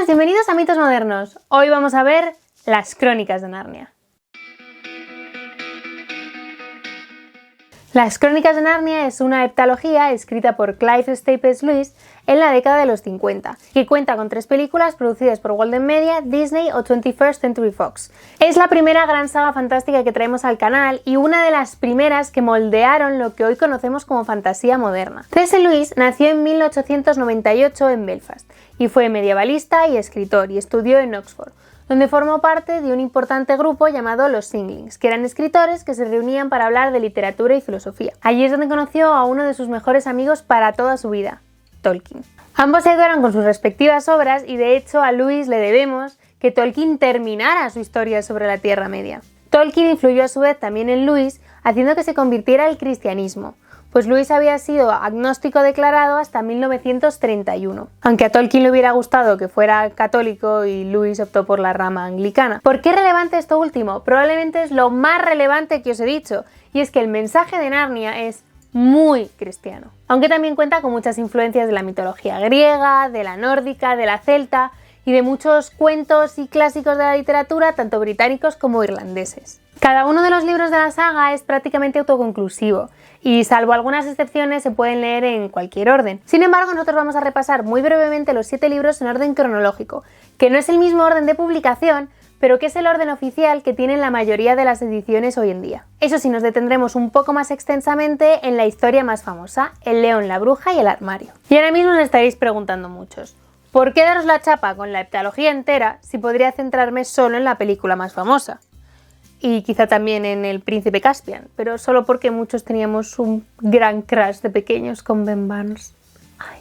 Buenas, bienvenidos a Mitos Modernos. Hoy vamos a ver las Crónicas de Narnia. Las Crónicas de Narnia es una heptalogía escrita por Clive Staples Lewis en la década de los 50, que cuenta con 3 películas producidas por Golden Media, Disney o 21st Century Fox. Es la primera gran saga fantástica que traemos al canal y una de las primeras que moldearon lo que hoy conocemos como fantasía moderna. C.S. Lewis nació en 1898 en Belfast y fue medievalista y escritor y estudió en Oxford, donde formó parte de un importante grupo llamado Los Singlings, que eran escritores que se reunían para hablar de literatura y filosofía. Allí es donde conoció a uno de sus mejores amigos para toda su vida, Tolkien. Ambos se ayudaron con sus respectivas obras y de hecho a Lewis le debemos que Tolkien terminara su historia sobre la Tierra Media. Tolkien influyó a su vez también en Lewis, haciendo que se convirtiera al cristianismo, pues Lewis había sido agnóstico declarado hasta 1931, aunque a Tolkien le hubiera gustado que fuera católico y Lewis optó por la rama anglicana. ¿Por qué es relevante esto último? Probablemente es lo más relevante que os he dicho, y es que el mensaje de Narnia es muy cristiano, aunque también cuenta con muchas influencias de la mitología griega, de la nórdica, de la celta y de muchos cuentos y clásicos de la literatura, tanto británicos como irlandeses. Cada uno de los libros de la saga es prácticamente autoconclusivo y salvo algunas excepciones se pueden leer en cualquier orden. Sin embargo, nosotros vamos a repasar muy brevemente los 7 libros en orden cronológico, que no es el mismo orden de publicación, pero que es el orden oficial que tienen la mayoría de las ediciones hoy en día. Eso sí, nos detendremos un poco más extensamente en la historia más famosa, El león, la bruja y el armario. Y ahora mismo os estaréis preguntando muchos, ¿por qué daros la chapa con la heptalogía entera si podría centrarme solo en la película más famosa? Y quizá también en El príncipe Caspian, pero solo porque muchos teníamos un gran crush de pequeños con Ben Barnes. Ay.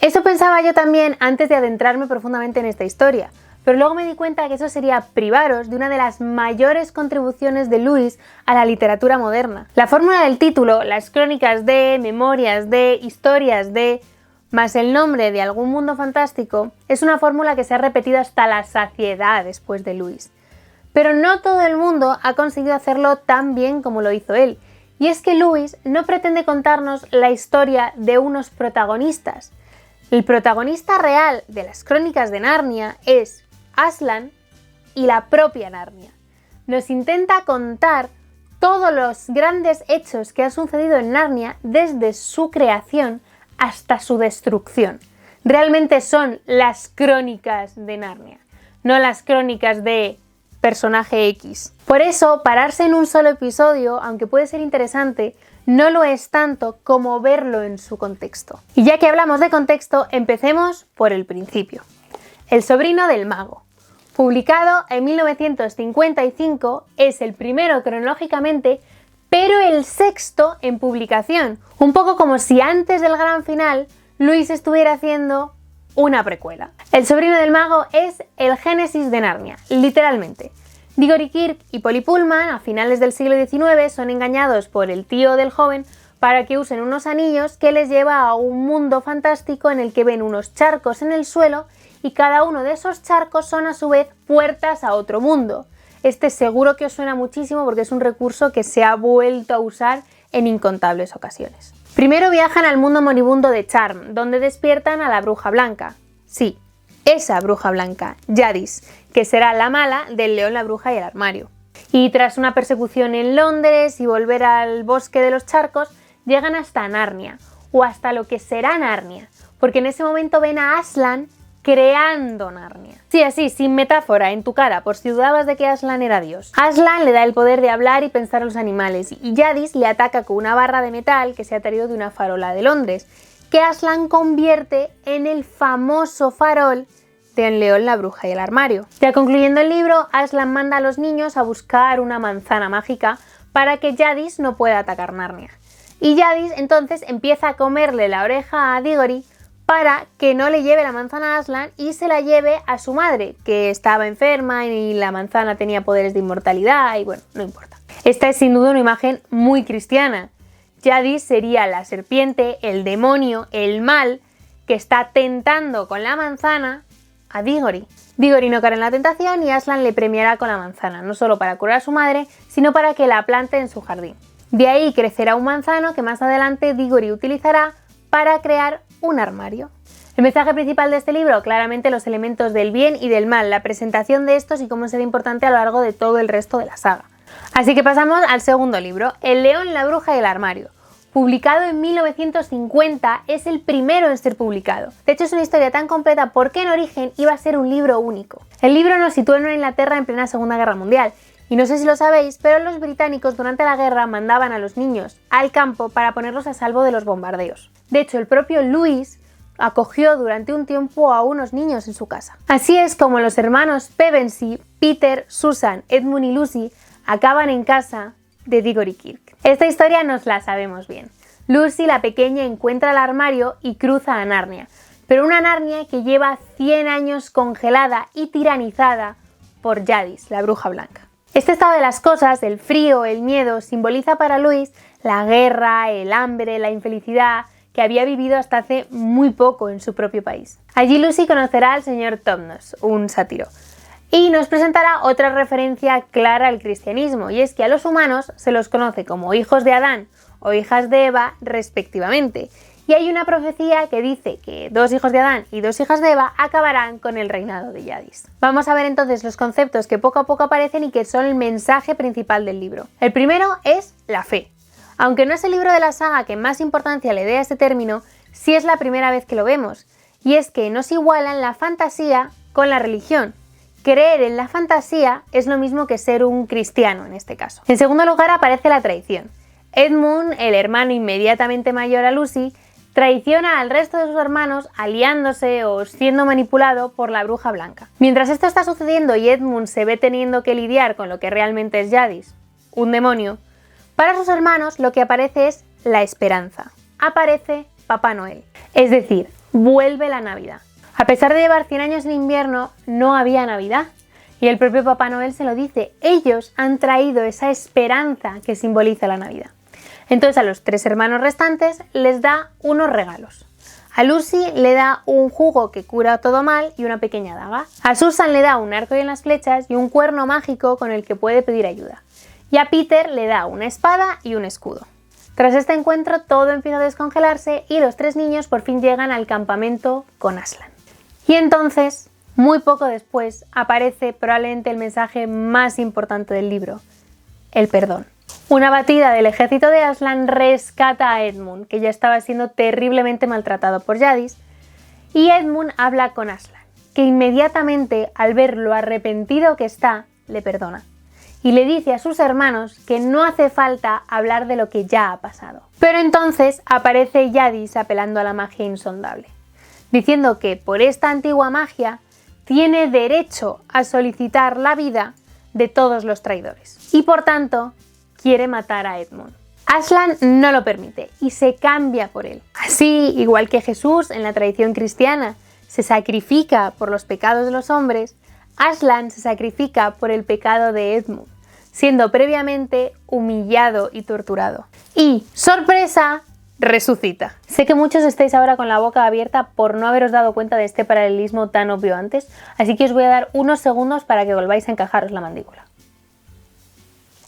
Eso pensaba yo también antes de adentrarme profundamente en esta historia, pero luego me di cuenta que eso sería privaros de una de las mayores contribuciones de Lewis a la literatura moderna. La fórmula del título, las crónicas de, memorias de, historias de, más el nombre de algún mundo fantástico, es una fórmula que se ha repetido hasta la saciedad después de Lewis. Pero no todo el mundo ha conseguido hacerlo tan bien como lo hizo él. Y es que Lewis no pretende contarnos la historia de unos protagonistas. El protagonista real de las Crónicas de Narnia es Aslan y la propia Narnia. Nos intenta contar todos los grandes hechos que han sucedido en Narnia desde su creación hasta su destrucción. Realmente son las Crónicas de Narnia, no las crónicas de personaje X. Por eso, pararse en un solo episodio, aunque puede ser interesante, no lo es tanto como verlo en su contexto. Y ya que hablamos de contexto, empecemos por el principio. El sobrino del mago. Publicado en 1955, es el primero cronológicamente, pero el sexto en publicación. Un poco como si antes del gran final, Lewis estuviera haciendo una precuela. El sobrino del mago es el génesis de Narnia, literalmente. Diggory Kirk y Polly Pullman, a finales del siglo XIX, son engañados por el tío del joven para que usen unos anillos que les lleva a un mundo fantástico en el que ven unos charcos en el suelo y cada uno de esos charcos son a su vez puertas a otro mundo. Este seguro que os suena muchísimo porque es un recurso que se ha vuelto a usar en incontables ocasiones. Primero viajan al mundo moribundo de Charm, donde despiertan a la bruja blanca. Sí, esa bruja blanca, Jadis, que será la mala del león, la bruja y el armario. Y tras una persecución en Londres y volver al bosque de los charcos, llegan hasta Narnia, o hasta lo que será Narnia, porque en ese momento ven a Aslan creando Narnia. Sí, así, sin metáfora, en tu cara, por si dudabas de que Aslan era Dios. Aslan le da el poder de hablar y pensar a los animales, y Jadis le ataca con una barra de metal que se ha traído de una farola de Londres, que Aslan convierte en el famoso farol de El león, la bruja y el armario. Ya concluyendo el libro, Aslan manda a los niños a buscar una manzana mágica para que Jadis no pueda atacar Narnia. Y Jadis entonces empieza a comerle la oreja a Diggory para que no le lleve la manzana a Aslan y se la lleve a su madre, que estaba enferma y la manzana tenía poderes de inmortalidad y bueno, no importa. Esta es sin duda una imagen muy cristiana. Jadis sería la serpiente, el demonio, el mal, que está tentando con la manzana a Diggory. Diggory no cae en la tentación y Aslan le premiará con la manzana, no solo para curar a su madre, sino para que la plante en su jardín. De ahí crecerá un manzano que más adelante Diggory utilizará para crear un armario. El mensaje principal de este libro, claramente los elementos del bien y del mal, la presentación de estos y cómo será importante a lo largo de todo el resto de la saga. Así que pasamos al segundo libro, El león, la bruja y el armario. Publicado en 1950, es el primero en ser publicado. De hecho, es una historia tan completa porque en origen iba a ser un libro único. El libro nos sitúa en una Inglaterra en plena Segunda Guerra Mundial. Y no sé si lo sabéis, pero los británicos durante la guerra mandaban a los niños al campo para ponerlos a salvo de los bombardeos. De hecho, el propio Lewis acogió durante un tiempo a unos niños en su casa. Así es como los hermanos Pevensey, Peter, Susan, Edmund y Lucy acaban en casa de Diggory Kirke. Esta historia nos la sabemos bien. Lucy, la pequeña, encuentra el armario y cruza a Narnia, pero una Narnia que lleva 100 años congelada y tiranizada por Jadis, la bruja blanca. Este estado de las cosas, el frío, el miedo, simboliza para Lewis la guerra, el hambre, la infelicidad que había vivido hasta hace muy poco en su propio país. Allí Lucy conocerá al señor Topnos, un sátiro, y nos presentará otra referencia clara al cristianismo, y es que a los humanos se los conoce como hijos de Adán o hijas de Eva respectivamente, y hay una profecía que dice que 2 hijos de Adán y 2 hijas de Eva acabarán con el reinado de Jadis. Vamos a ver entonces los conceptos que poco a poco aparecen y que son el mensaje principal del libro. El primero es la fe. Aunque no es el libro de la saga que más importancia le dé a este término, sí es la primera vez que lo vemos, y es que nos igualan la fantasía con la religión. Creer en la fantasía es lo mismo que ser un cristiano en este caso. En segundo lugar aparece la traición. Edmund, el hermano inmediatamente mayor a Lucy, traiciona al resto de sus hermanos aliándose o siendo manipulado por la bruja blanca. Mientras esto está sucediendo y Edmund se ve teniendo que lidiar con lo que realmente es Jadis, un demonio, para sus hermanos lo que aparece es la esperanza. Aparece Papá Noel. Es decir, vuelve la Navidad. A pesar de llevar 100 años en invierno, no había Navidad. Y el propio Papá Noel se lo dice. Ellos han traído esa esperanza que simboliza la Navidad. Entonces a los 3 hermanos restantes les da unos regalos. A Lucy le da un jugo que cura todo mal y una pequeña daga. A Susan le da un arco y unas flechas y un cuerno mágico con el que puede pedir ayuda. Y a Peter le da una espada y un escudo. Tras este encuentro todo empieza a descongelarse y los 3 niños por fin llegan al campamento con Aslan. Y entonces, muy poco después, aparece probablemente el mensaje más importante del libro, el perdón. Una batida del ejército de Aslan rescata a Edmund, que ya estaba siendo terriblemente maltratado por Jadis, y Edmund habla con Aslan, que inmediatamente, al ver lo arrepentido que está, le perdona. Y le dice a sus hermanos que no hace falta hablar de lo que ya ha pasado. Pero entonces aparece Jadis apelando a la magia insondable, diciendo que por esta antigua magia tiene derecho a solicitar la vida de todos los traidores. Y por tanto, quiere matar a Edmund. Aslan no lo permite y se cambia por él. Así, igual que Jesús en la tradición cristiana se sacrifica por los pecados de los hombres, Aslan se sacrifica por el pecado de Edmund, siendo previamente humillado y torturado. Y, sorpresa, resucita. Sé que muchos estáis ahora con la boca abierta por no haberos dado cuenta de este paralelismo tan obvio antes, así que os voy a dar unos segundos para que volváis a encajaros la mandíbula.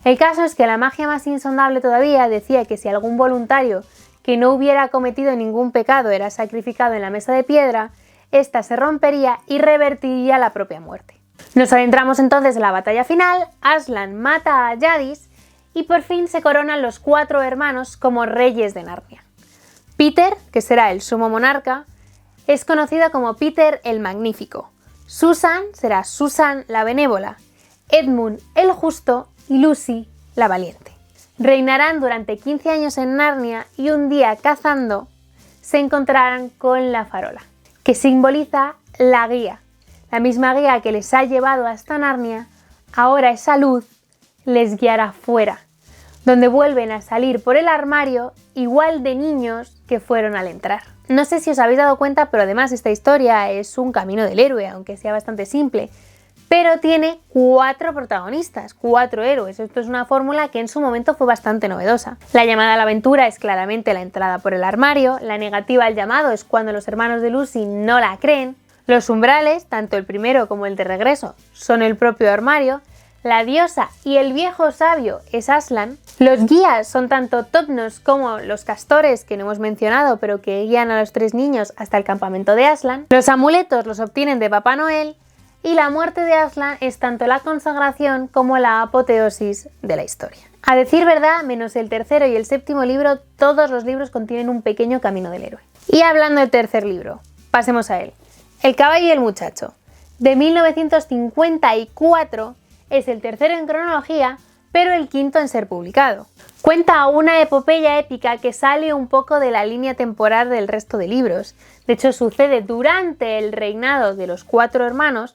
El caso es que la magia más insondable todavía decía que si algún voluntario que no hubiera cometido ningún pecado era sacrificado en la mesa de piedra, ésta se rompería y revertiría la propia muerte. Nos adentramos entonces en la batalla final, Aslan mata a Jadis y por fin se coronan los 4 hermanos como reyes de Narnia. Peter, que será el sumo monarca, es conocido como Peter el Magnífico. Susan será Susan la Benévola, Edmund el Justo y Lucy la Valiente. Reinarán durante 15 años en Narnia y un día cazando se encontrarán con la farola, que simboliza la guía. La misma guía que les ha llevado hasta Narnia, ahora esa luz les guiará fuera, donde vuelven a salir por el armario igual de niños que fueron al entrar. No sé si os habéis dado cuenta, pero además esta historia es un camino del héroe, aunque sea bastante simple, pero tiene 4 protagonistas, 4 héroes. Esto es una fórmula que en su momento fue bastante novedosa. La llamada a la aventura es claramente la entrada por el armario, la negativa al llamado es cuando los hermanos de Lucy no la creen, los umbrales, tanto el primero como el de regreso, son el propio armario, la diosa y el viejo sabio es Aslan, los guías son tanto Topnos como los castores que no hemos mencionado pero que guían a los 3 niños hasta el campamento de Aslan, los amuletos los obtienen de Papá Noel y la muerte de Aslan es tanto la consagración como la apoteosis de la historia. A decir verdad, menos el tercero y el séptimo libro, todos los libros contienen un pequeño camino del héroe. Y hablando del tercer libro, pasemos a él. El caballo y el muchacho, de 1954, es el tercero en cronología, pero el quinto en ser publicado. Cuenta una epopeya épica que sale un poco de la línea temporal del resto de libros. De hecho, sucede durante el reinado de los 4 hermanos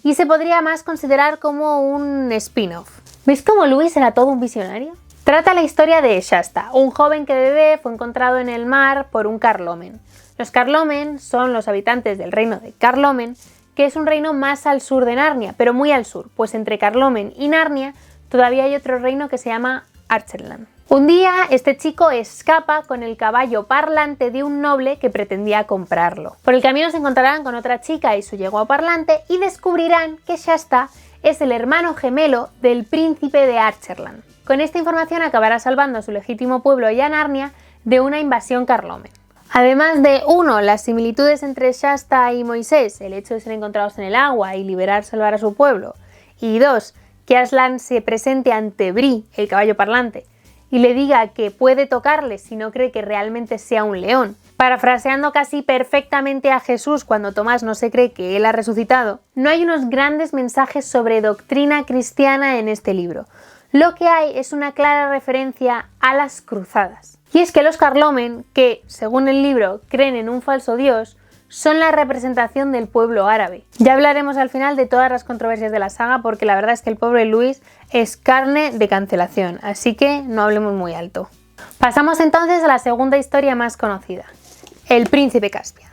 y se podría más considerar como un spin-off. ¿Veis cómo Lewis era todo un visionario? Trata la historia de Shasta, un joven que de bebé fue encontrado en el mar por un Carlomen. Los Carlomen son los habitantes del reino de Carlomen, que es un reino más al sur de Narnia, pero muy al sur, pues entre Carlomen y Narnia todavía hay otro reino que se llama Archerland. Un día este chico escapa con el caballo parlante de un noble que pretendía comprarlo. Por el camino se encontrarán con otra chica y su yegua parlante y descubrirán que Shasta es el hermano gemelo del príncipe de Archerland. Con esta información acabará salvando a su legítimo pueblo y a Narnia de una invasión Carlomen. Además de 1, las similitudes entre Shasta y Moisés, el hecho de ser encontrados en el agua y salvar a su pueblo, y 2, que Aslan se presente ante Bree, el caballo parlante, y le diga que puede tocarle si no cree que realmente sea un león. Parafraseando casi perfectamente a Jesús cuando Tomás no se cree que él ha resucitado, no hay unos grandes mensajes sobre doctrina cristiana en este libro. Lo que hay es una clara referencia a las cruzadas. Y es que los Carlomen, que según el libro creen en un falso dios, son la representación del pueblo árabe. Ya hablaremos al final de todas las controversias de la saga porque la verdad es que el pobre Lewis es carne de cancelación, así que no hablemos muy alto. Pasamos entonces a la segunda historia más conocida, El Príncipe Caspian.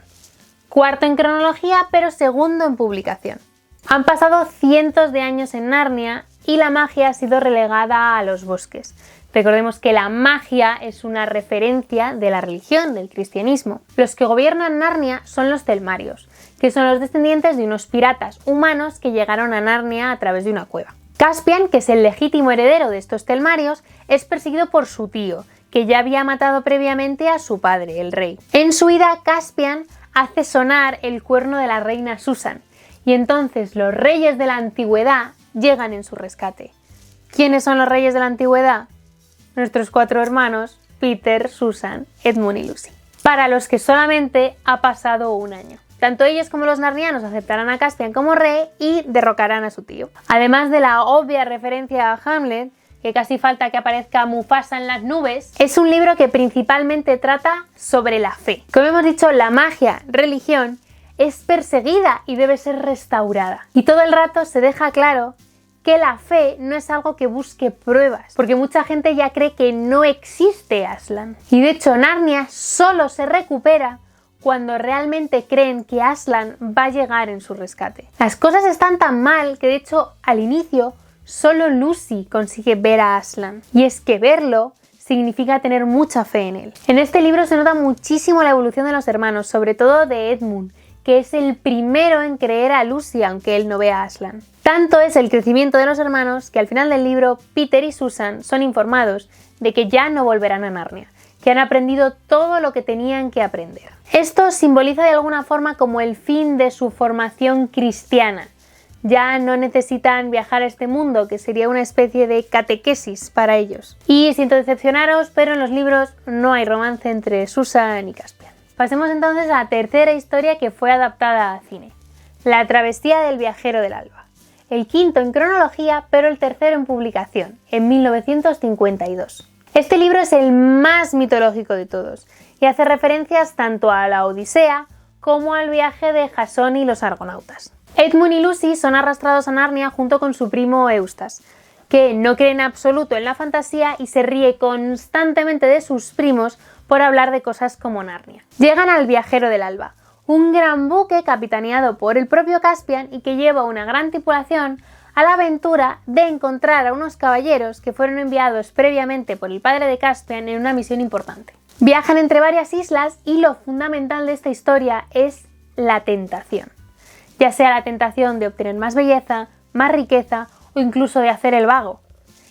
Cuarto en cronología, pero segundo en publicación. Han pasado cientos de años en Narnia y la magia ha sido relegada a los bosques. Recordemos que la magia es una referencia de la religión, del cristianismo. Los que gobiernan Narnia son los Telmarios, que son los descendientes de unos piratas humanos que llegaron a Narnia a través de una cueva. Caspian, que es el legítimo heredero de estos Telmarios, es perseguido por su tío, que ya había matado previamente a su padre, el rey. En su ida, Caspian hace sonar el cuerno de la reina Susan, y entonces los reyes de la antigüedad llegan en su rescate. ¿Quiénes son los reyes de la antigüedad? Nuestros 4 hermanos, Peter, Susan, Edmund y Lucy. Para los que solamente ha pasado un año. Tanto ellos como los narnianos aceptarán a Caspian como rey y derrocarán a su tío. Además de la obvia referencia a Hamlet, que casi falta que aparezca Mufasa en las nubes, es un libro que principalmente trata sobre la fe. Como hemos dicho, la magia, religión, es perseguida y debe ser restaurada. Y todo el rato se deja claro que la fe no es algo que busque pruebas, porque mucha gente ya cree que no existe Aslan. Y de hecho Narnia solo se recupera cuando realmente creen que Aslan va a llegar en su rescate. Las cosas están tan mal que de hecho al inicio solo Lucy consigue ver a Aslan. Y es que verlo significa tener mucha fe en él. En este libro se nota muchísimo la evolución de los hermanos, sobre todo de Edmund, que es el primero en creer a Lucy aunque él no vea a Aslan. Tanto es el crecimiento de los hermanos que al final del libro Peter y Susan son informados de que ya no volverán a Narnia, que han aprendido todo lo que tenían que aprender. Esto simboliza de alguna forma como el fin de su formación cristiana. Ya no necesitan viajar a este mundo, que sería una especie de catequesis para ellos. Y siento decepcionaros, pero en los libros no hay romance entre Susan y Caspian. Pasemos entonces a la tercera historia que fue adaptada a cine, La travesía del viajero del alba. El quinto en cronología, pero el tercero en publicación, en 1952. Este libro es el más mitológico de todos y hace referencias tanto a la Odisea como al viaje de Jasón y los argonautas. Edmund y Lucy son arrastrados a Narnia junto con su primo Eustace, que no cree en absoluto en la fantasía y se ríe constantemente de sus primos por hablar de cosas como Narnia. Llegan al Viajero del Alba, un gran buque capitaneado por el propio Caspian y que lleva una gran tripulación a la aventura de encontrar a unos caballeros que fueron enviados previamente por el padre de Caspian en una misión importante. Viajan entre varias islas y lo fundamental de esta historia es la tentación. Ya sea la tentación de obtener más belleza, más riqueza o incluso de hacer el vago.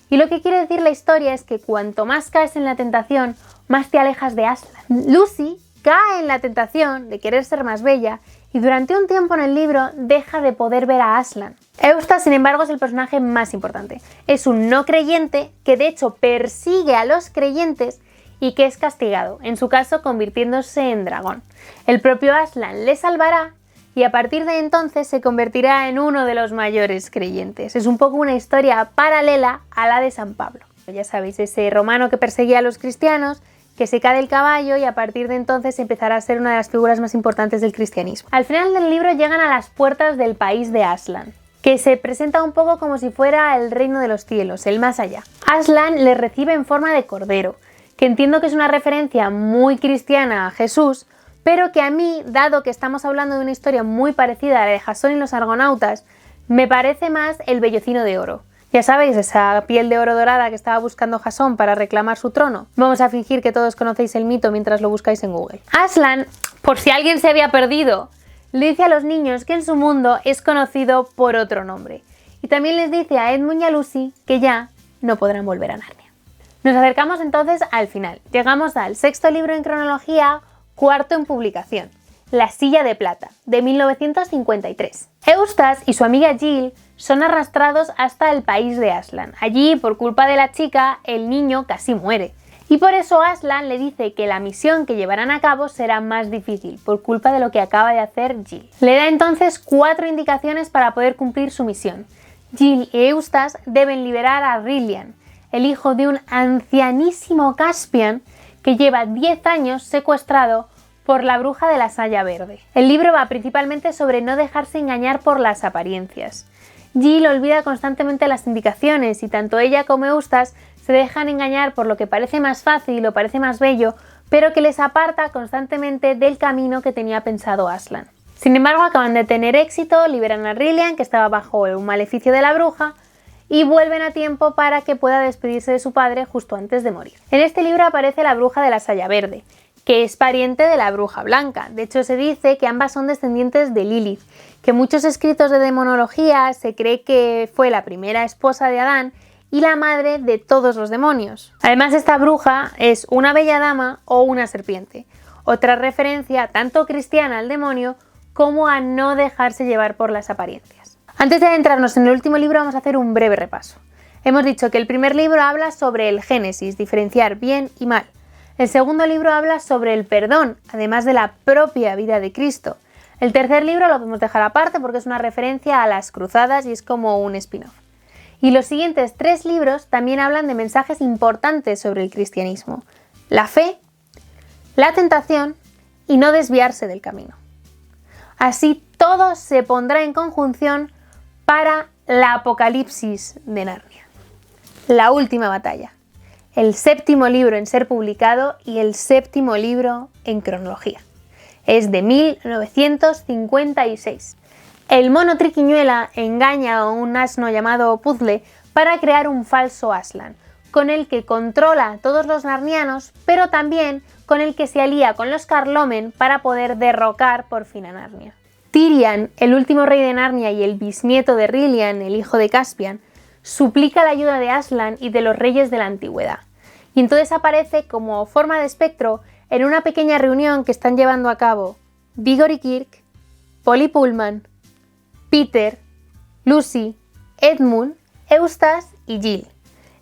Y lo que quiere decir la historia es que cuanto más caes en la tentación, más te alejas de Aslan. Lucy cae en la tentación de querer ser más bella y durante un tiempo en el libro deja de poder ver a Aslan. Eustace, sin embargo, es el personaje más importante. Es un no creyente que de hecho persigue a los creyentes y que es castigado, en su caso convirtiéndose en dragón. El propio Aslan le salvará y a partir de entonces se convertirá en uno de los mayores creyentes. Es un poco una historia paralela a la de San Pablo. Ya sabéis, ese romano que perseguía a los cristianos, que se cae del caballo y a partir de entonces empezará a ser una de las figuras más importantes del cristianismo. Al final del libro llegan a las puertas del país de Aslan, que se presenta un poco como si fuera el reino de los cielos, el más allá. Aslan les recibe en forma de cordero, que entiendo que es una referencia muy cristiana a Jesús, pero que a mí, dado que estamos hablando de una historia muy parecida a la de Jasón y los argonautas, me parece más el vellocino de oro. Ya sabéis, esa piel de oro dorada que estaba buscando Jasón para reclamar su trono. Vamos a fingir que todos conocéis el mito mientras lo buscáis en Google. Aslan, por si alguien se había perdido, le dice a los niños que en su mundo es conocido por otro nombre. Y también les dice a Edmund y a Lucy que ya no podrán volver a Narnia. Nos acercamos entonces al final. Llegamos al sexto libro en cronología, cuarto en publicación, La silla de plata, de 1953. Eustace y su amiga Jill son arrastrados hasta el país de Aslan. Allí, por culpa de la chica, el niño casi muere. Y por eso Aslan le dice que la misión que llevarán a cabo será más difícil, por culpa de lo que acaba de hacer Jill. Le da entonces 4 indicaciones para poder cumplir su misión. Jill y Eustace deben liberar a Rilian, el hijo de un ancianísimo Caspian que lleva 10 años secuestrado por la bruja de la saya verde. El libro va principalmente sobre no dejarse engañar por las apariencias. Jill olvida constantemente las indicaciones y tanto ella como Eustace se dejan engañar por lo que parece más fácil o parece más bello, pero que les aparta constantemente del camino que tenía pensado Aslan. Sin embargo, acaban de tener éxito, liberan a Rilian, que estaba bajo un maleficio de la bruja, y vuelven a tiempo para que pueda despedirse de su padre justo antes de morir. En este libro aparece la bruja de la saya verde, que es pariente de la bruja blanca. De hecho, se dice que ambas son descendientes de Lilith, que en muchos escritos de demonología se cree que fue la primera esposa de Adán y la madre de todos los demonios. Además, esta bruja es una bella dama o una serpiente, otra referencia tanto cristiana al demonio como a no dejarse llevar por las apariencias. Antes de adentrarnos en el último libro, vamos a hacer un breve repaso. Hemos dicho que el primer libro habla sobre el Génesis, diferenciar bien y mal. El segundo libro habla sobre el perdón, además de la propia vida de Cristo. El tercer libro lo podemos dejar aparte porque es una referencia a las cruzadas y es como un spin-off. Y los siguientes 3 libros también hablan de mensajes importantes sobre el cristianismo: la fe, la tentación y no desviarse del camino. Así todo se pondrá en conjunción para la apocalipsis de Narnia. La última batalla. El 7º libro en ser publicado y el 7º libro en cronología. Es de 1956. El mono Triquiñuela engaña a un asno llamado Puzzle para crear un falso Aslan, con el que controla a todos los narnianos, pero también con el que se alía con los Carlomen para poder derrocar por fin a Narnia. Tirian, el último rey de Narnia y el bisnieto de Rilian, el hijo de Caspian, suplica la ayuda de Aslan y de los reyes de la antigüedad. Y entonces aparece como forma de espectro en una pequeña reunión que están llevando a cabo Viggory Kirk, Polly Pullman, Peter, Lucy, Edmund, Eustace y Jill.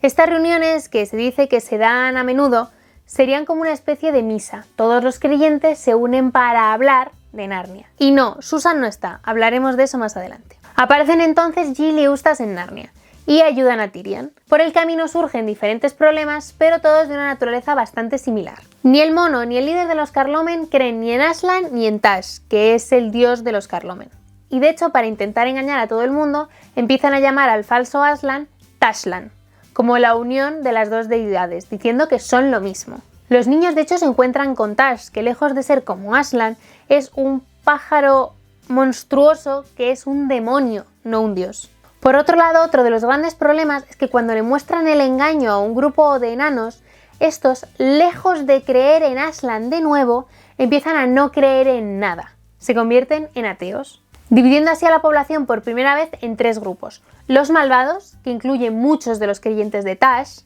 Estas reuniones, que se dice que se dan a menudo, serían como una especie de misa. Todos los creyentes se unen para hablar de Narnia. Y no, Susan no está, hablaremos de eso más adelante. Aparecen entonces Jill y Eustace en Narnia y ayudan a Tirian. Por el camino surgen diferentes problemas, pero todos de una naturaleza bastante similar. Ni el mono ni el líder de los Carlomen creen ni en Aslan ni en Tash, que es el dios de los Carlomen. Y de hecho, para intentar engañar a todo el mundo, empiezan a llamar al falso Aslan Tashlan, como la unión de las dos deidades, diciendo que son lo mismo. Los niños de hecho se encuentran con Tash, que lejos de ser como Aslan, es un pájaro monstruoso que es un demonio, no un dios. Por otro lado, otro de los grandes problemas es que cuando le muestran el engaño a un grupo de enanos, estos, lejos de creer en Aslan de nuevo, empiezan a no creer en nada. Se convierten en ateos. dividiendo así a la población por primera vez en 3 grupos: los malvados, que incluyen muchos de los creyentes de Tash,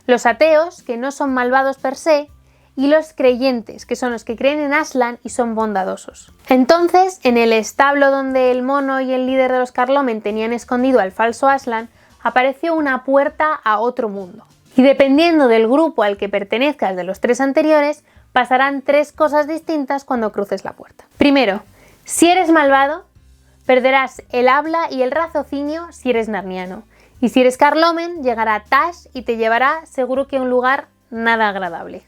los ateos, que no son malvados per se, y los creyentes, que son los que creen en Aslan y son bondadosos. Entonces, en el establo donde el mono y el líder de los Carlomen tenían escondido al falso Aslan, apareció una puerta a otro mundo. Y dependiendo del grupo al que pertenezcas de los 3 anteriores, pasarán 3 cosas distintas cuando cruces la puerta. Primero, si eres malvado, perderás el habla y el raciocinio si eres narniano. Y si eres Carlomen, llegará Tash y te llevará seguro que a un lugar nada agradable.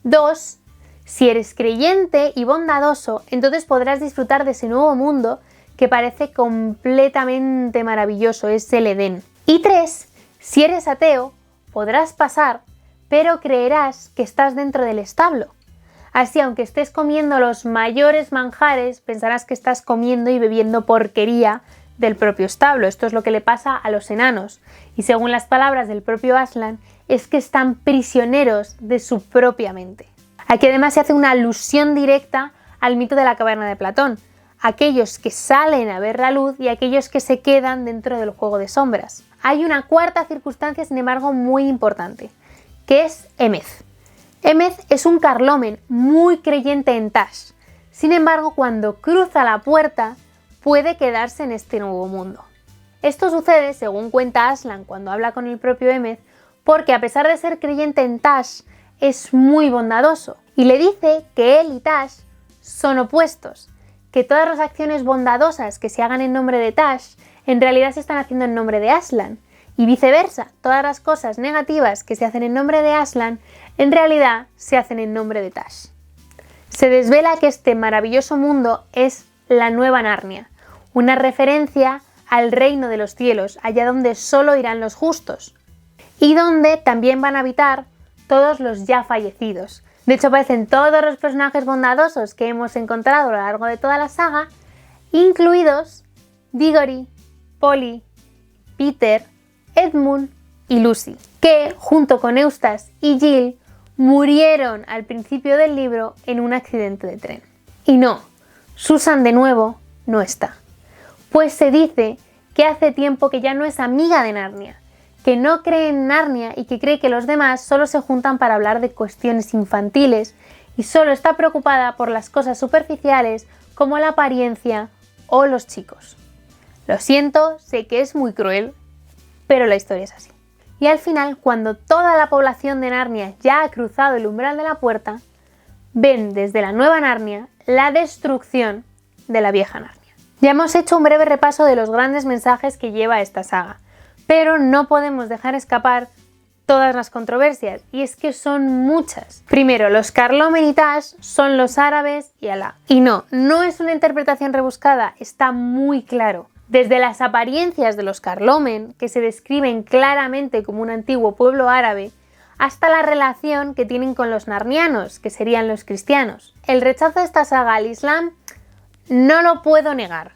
2. Si eres creyente y bondadoso, entonces podrás disfrutar de ese nuevo mundo que parece completamente maravilloso, es el Edén. Y 3. Si eres ateo, podrás pasar, pero creerás que estás dentro del establo. Así, aunque estés comiendo los mayores manjares, pensarás que estás comiendo y bebiendo porquería del propio establo. Esto es lo que le pasa a los enanos. Y según las palabras del propio Aslan, es que están prisioneros de su propia mente. Aquí además se hace una alusión directa al mito de la caverna de Platón, aquellos que salen a ver la luz y aquellos que se quedan dentro del juego de sombras. Hay una cuarta circunstancia, sin embargo, muy importante, que es Emeth. Emeth es un Carlomen muy creyente en Tash. Sin embargo, cuando cruza la puerta, puede quedarse en este nuevo mundo. Esto sucede, según cuenta Aslan cuando habla con el propio Emeth, porque a pesar de ser creyente en Tash, es muy bondadoso y le dice que él y Tash son opuestos, que todas las acciones bondadosas que se hagan en nombre de Tash en realidad se están haciendo en nombre de Aslan, y viceversa, todas las cosas negativas que se hacen en nombre de Aslan en realidad se hacen en nombre de Tash. Se desvela que este maravilloso mundo es la Nueva Narnia, una referencia al reino de los cielos, allá donde solo irán los justos, y donde también van a habitar todos los ya fallecidos. De hecho, aparecen todos los personajes bondadosos que hemos encontrado a lo largo de toda la saga, incluidos Diggory, Polly, Peter, Edmund y Lucy, que junto con Eustace y Jill murieron al principio del libro en un accidente de tren. Y no, Susan de nuevo no está, pues se dice que hace tiempo que ya no es amiga de Narnia, que no cree en Narnia y que cree que los demás solo se juntan para hablar de cuestiones infantiles y solo está preocupada por las cosas superficiales como la apariencia o los chicos. Lo siento, sé que es muy cruel, pero la historia es así. Y al final, cuando toda la población de Narnia ya ha cruzado el umbral de la puerta, ven desde la Nueva Narnia la destrucción de la vieja Narnia. Ya hemos hecho un breve repaso de los grandes mensajes que lleva esta saga, pero no podemos dejar escapar todas las controversias, y es que son muchas. Primero, los Carlomen y Tash son los árabes y Alá. Y no es una interpretación rebuscada, está muy claro. Desde las apariencias de los Carlomen, que se describen claramente como un antiguo pueblo árabe, hasta la relación que tienen con los narnianos, que serían los cristianos. El rechazo de esta saga al Islam no lo puedo negar.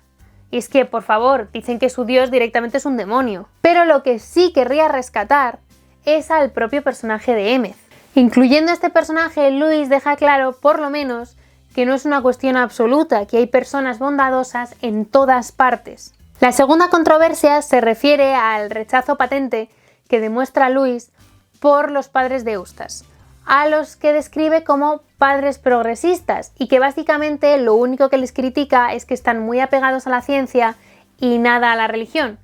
Y es que, por favor, dicen que su dios directamente es un demonio. Pero lo que sí querría rescatar es al propio personaje de Emeth. Incluyendo a este personaje, Lewis deja claro, por lo menos, que no es una cuestión absoluta, que hay personas bondadosas en todas partes. La segunda controversia se refiere al rechazo patente que demuestra Lewis por los padres de Eustace, a los que describe como padres progresistas y que básicamente lo único que les critica es que están muy apegados a la ciencia y nada a la religión.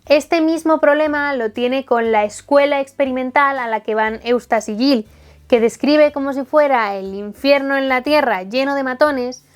Este mismo problema lo tiene con la escuela experimental a la que van Eustace y Jill, que describe como si fuera el infierno en la tierra lleno de matones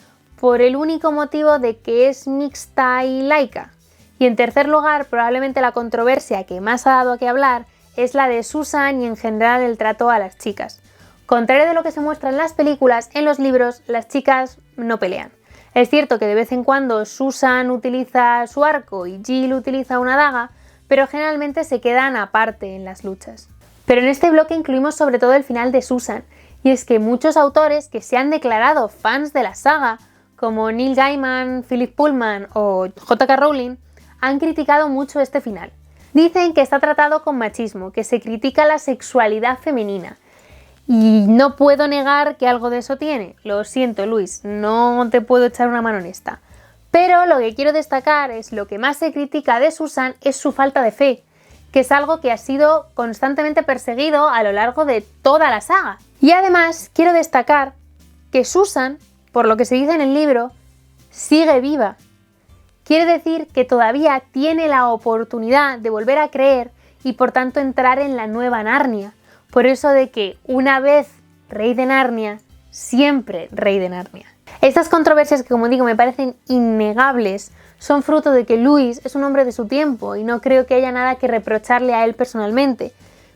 por el único motivo de que es mixta y laica. Y en tercer lugar, probablemente la controversia que más ha dado a qué hablar es la de Susan y en general el trato a las chicas. Contrario de lo que se muestra en las películas, en los libros las chicas no pelean. Es cierto que de vez en cuando Susan utiliza su arco y Jill utiliza una daga, pero generalmente se quedan aparte en las luchas. Pero en este bloque incluimos sobre todo el final de Susan, y es que muchos autores que se han declarado fans de la saga, como Neil Gaiman, Philip Pullman o J.K. Rowling, han criticado mucho este final. Dicen que está tratado con machismo, que se critica la sexualidad femenina. Y no puedo negar que algo de eso tiene. Lo siento, Luis, no te puedo echar una mano en esta. Pero lo que quiero destacar es lo que más se critica de Susan es su falta de fe, que es algo que ha sido constantemente perseguido a lo largo de toda la saga. Y además quiero destacar que Susan, por lo que se dice en el libro, sigue viva. Quiere decir que todavía tiene la oportunidad de volver a creer y por tanto entrar en la nueva Narnia. Por eso de que una vez rey de Narnia, siempre rey de Narnia. Estas controversias que, como digo, me parecen innegables, son fruto de que Lewis es un hombre de su tiempo y no creo que haya nada que reprocharle a él personalmente,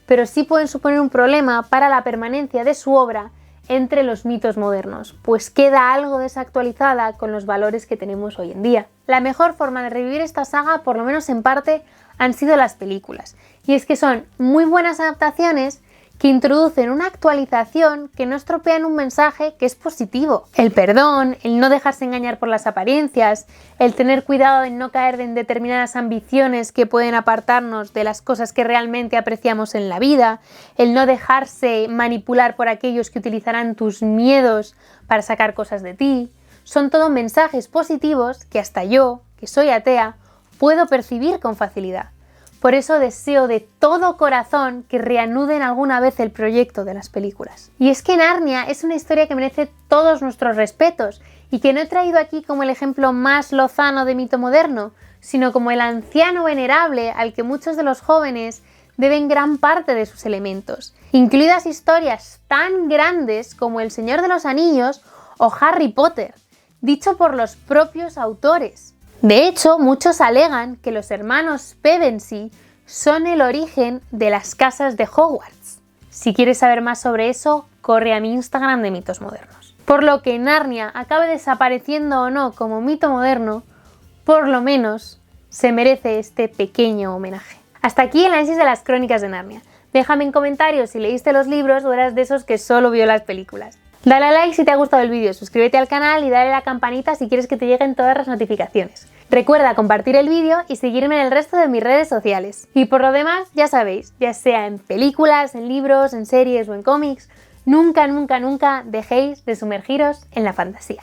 pero sí pueden suponer un problema para la permanencia de su obra entre los mitos modernos, pues queda algo desactualizada con los valores que tenemos hoy en día. La mejor forma de revivir esta saga, por lo menos en parte, han sido las películas, y es que son muy buenas adaptaciones que introducen una actualización que no estropean un mensaje que es positivo. El perdón, el no dejarse engañar por las apariencias, el tener cuidado en no caer en determinadas ambiciones que pueden apartarnos de las cosas que realmente apreciamos en la vida, el no dejarse manipular por aquellos que utilizarán tus miedos para sacar cosas de ti, son todo mensajes positivos que hasta yo, que soy atea, puedo percibir con facilidad. Por eso deseo de todo corazón que reanuden alguna vez el proyecto de las películas. Y es que Narnia es una historia que merece todos nuestros respetos y que no he traído aquí como el ejemplo más lozano de mito moderno, sino como el anciano venerable al que muchos de los jóvenes deben gran parte de sus elementos, incluidas historias tan grandes como El Señor de los Anillos o Harry Potter, dicho por los propios autores. De hecho, muchos alegan que los hermanos Pevensey son el origen de las casas de Hogwarts. Si quieres saber más sobre eso, corre a mi Instagram de mitos modernos. Por lo que Narnia acabe desapareciendo o no como mito moderno, por lo menos se merece este pequeño homenaje. Hasta aquí el análisis de las crónicas de Narnia. Déjame en comentarios si leíste los libros o eras de esos que solo vio las películas. Dale a like si te ha gustado el vídeo, suscríbete al canal y dale a la campanita si quieres que te lleguen todas las notificaciones. Recuerda compartir el vídeo y seguirme en el resto de mis redes sociales. Y por lo demás, ya sabéis, ya sea en películas, en libros, en series o en cómics, nunca, nunca, nunca dejéis de sumergiros en la fantasía.